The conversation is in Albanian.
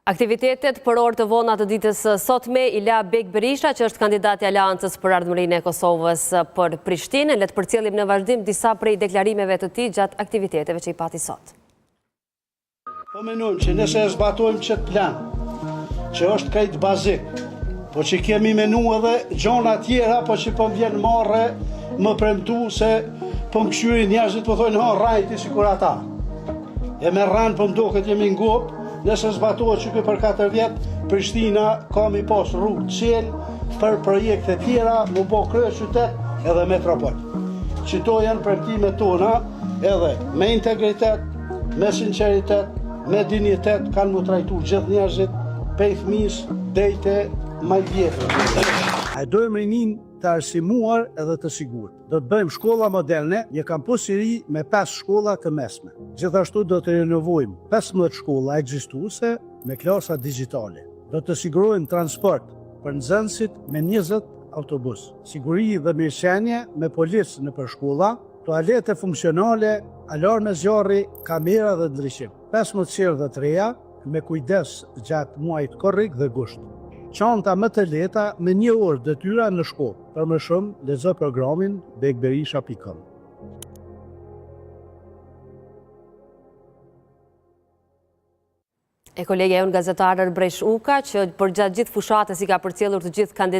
Aktivitetet për orë të vona të ditës sotme, Ila Beg Berisha, që është kandidati i Aleancës për ardhmërinë e Kosovës për Prishtinë, le të përcjellim në vazhdim disa prej deklarimeve të tij gjatë aktiviteteve që i pati sot. Po menojmë që nëse e zbatojmë qëtë plan, që është krejt bazik, po që kemi menu edhe gjona tjera, po që po vjen marre më premtu se po më këshyri njerëzit po thojnë ha rajti si kur ata. E me rranë po mdo këtë jemi ngop, nëse zbatohet që për 4 vjetë, Prishtina ka mi pas rrugë qelë për projekte tjera, më bo krye qytet edhe metropol. Qito janë premtime tona edhe me integritet, me sinceritet, me dignitet, kanë mu trajtu gjithë njerëzit, pej fëmis, dejte, majvjetë. A dojmë rinin të arsimuar edhe të sigur. Do të bëjmë shkolla moderne, një kampus i ri me 5 shkolla të mesme. Gjithashtu do të renovojmë 15 shkolla ekzistuese me klasa digjitale. Do të sigurojmë transport për nxënësit me 20 autobus. Siguri dhe mirëqenie me policë në për shkolla, toalete funksionale, alarme zjarri, kamera dhe ndryshim. 15 qerë dhe të reja me kujdes gjatë muajit korrik dhe gusht. Çanta më të lehta me 1 orë detyra në shkollë. Për më shumë, lexo programin begberisha.com. E kolegja jonë gazetarër Bresh Uka, që për gjatë gjithë fushatës i ka përcjellur të gjithë kandidatët